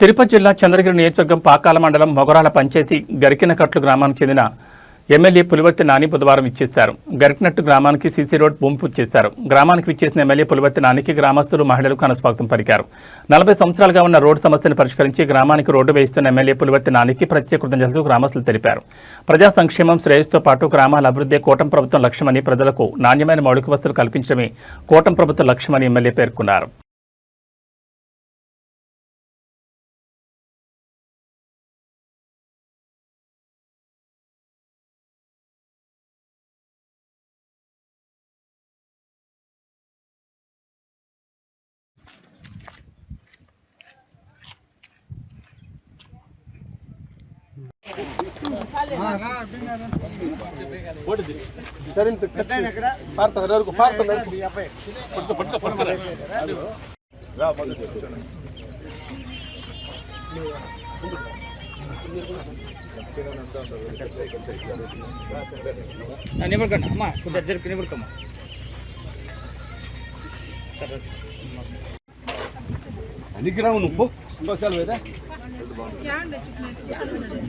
తిరుపతి జిల్లా చంద్రగిరి నియోజకవర్గం పాకాల మండలం మొగరాల పంచాయతీ గరికినకట్లు గ్రామానికి చెందిన ఎమ్మెల్యే పులివర్తి నాని బుధవారం ఇచ్చేశారు. గరికినట్టు గ్రామానికి సీసీ రోడ్ భూమి పూజ చేశారు. గ్రామానికి విచ్చేసిన ఎమ్మెల్యే పులివర్తి నానికి గ్రామస్తులు మహిళలు ఘనస్వాగతం పలికారు. 40 సంవత్సరాలుగా ఉన్న రోడ్డు సమస్యను పరిష్కరించి గ్రామానికి రోడ్డు వేయిస్తున్న ఎమ్మెల్యే పులివర్తి నానికి ప్రత్యేక కృతజ్ఞతలు గ్రామస్తులు తెలిపారు. ప్రజా సంక్షేమం శ్రేయస్సుతో పాటు గ్రామాల అభివృద్ధి కూటమి ప్రభుత్వం లక్ష్యమని, ప్రజలకు నాణ్యమైన మౌలిక వసతులు కల్పించడమే కూటమి ప్రభుత్వం లక్ష్యమని ఎమ్మెల్యే పేర్కొన్నారు.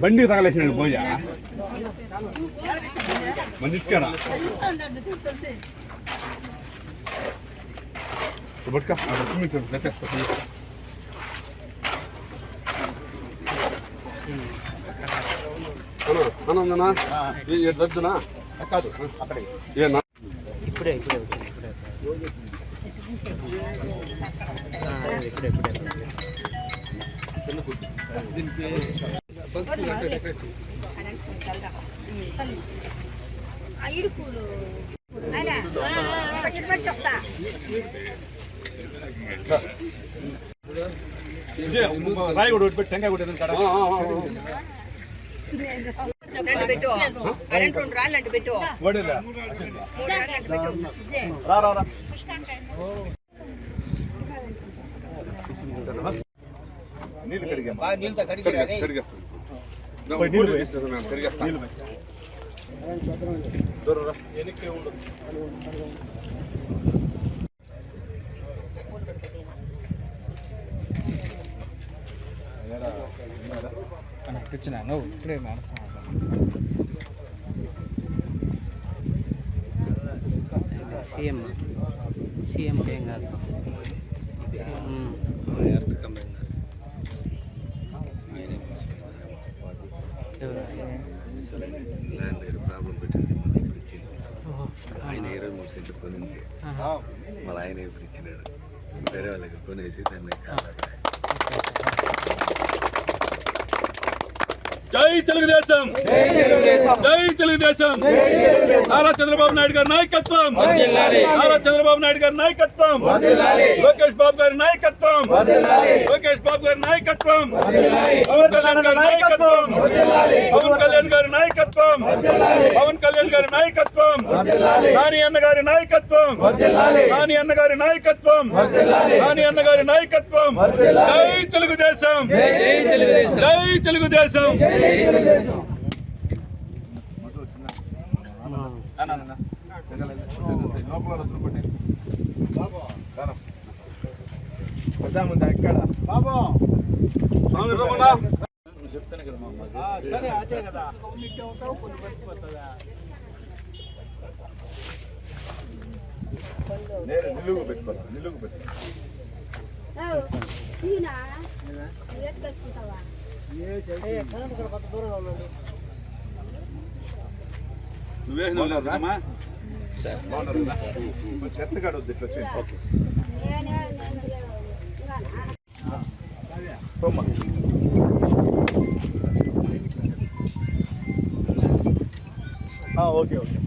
బండి తగలేసినాడు పోయా మంచిగా వద్దునా కాదు ఇప్పుడే రాయి కూడా పెట్టి టెంకాయ కూడా నీళ్ళు కడిగేస్తాను కూర్చున్నాను ఇప్పుడే నడుస్తాను. సీఎం ఏం కాదు ల్యాండ్ ప్రాబ్లం పెట్టింది, మళ్ళీ ఇప్పుడు ఇచ్చింది. ఆయన 23 సెంట్లు కొనింది, మళ్ళీ ఆయన ఇప్పుడు ఇచ్చినాడు. వేరే వాళ్ళకి కొనేసి దాన్ని జై తెలుగుదేశం, జై తెలుగుదేశం. నారా చంద్రబాబు నాయుడు గారి నాయకత్వం, నారా చంద్రబాబు నాయుడు గారి నాయకత్వం, లోకేష్ బాబు గారి నాయకత్వం, లోకేష్ బాబు గారి నాయకత్వం, పవన్ కళ్యాణ్ గారి నాయకత్వం, పవన్ కళ్యాణ్ గారి నాయకత్వం, పవన్ కళ్యాణ్ గారి నాయకత్వం, నాని అన్న గారి నాయకత్వం, నాని అన్న గారి నాయకత్వం, నాని అన్న గారి నాయకత్వం. జై తెలుగుదేశం, జై తెలుగుదేశం. చెప్తాను కదా అదే కదా నిలుగు పెట్టుకోవాలి, నిలుగు పెట్టుకోవాలి. నువ్వేసినా చెత్తగాడు వద్దు ఇట్లా వచ్చి. ఓకే ఓకే ఓకే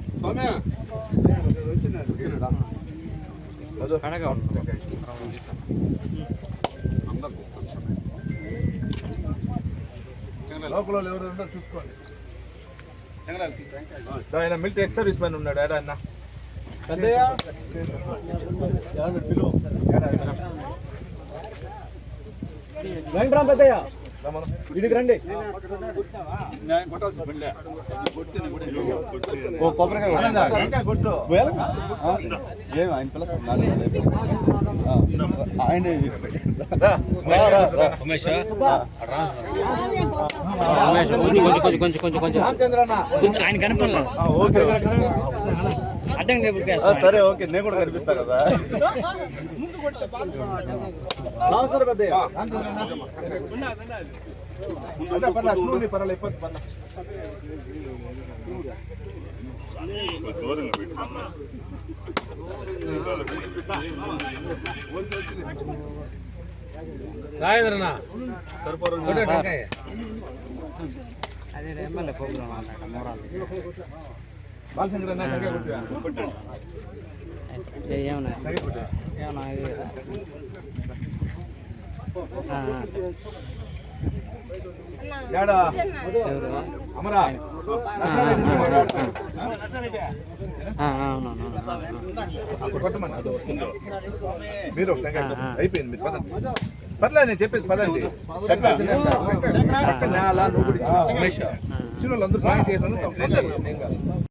సౌమ్య లోపల ఎవరు ఉన్నారో చూసుకోండి. ఆయన మిలిటరీ ఎక్స్ సర్వీస్ మ్యాన్ ఉన్నాడు. ఏడా అన్న పెద్దయ్య ఇది రండి ఓ కొబ్బరికాయ కొట్టు ఏం ఆయన పిలుస్తారు ఆయన కొంచెం ఆయన కనపడలేదు. ఓకే అడ్డం సరే ఓకే నేను కూడా కనిపిస్తా కదా సరే పెద్ద పర్లేదు అదే ఎమ్మెల్యే ప్రోగ్రామ్ అన్నమాట మోరాలు ఏమన్నా అమరా మీరు అయిపోయింది మీరు పదండి పర్లేదు నేను చెప్పేది పదండి నేల నువ్వు చిన్న వాళ్ళందరూ సాయం చేసిన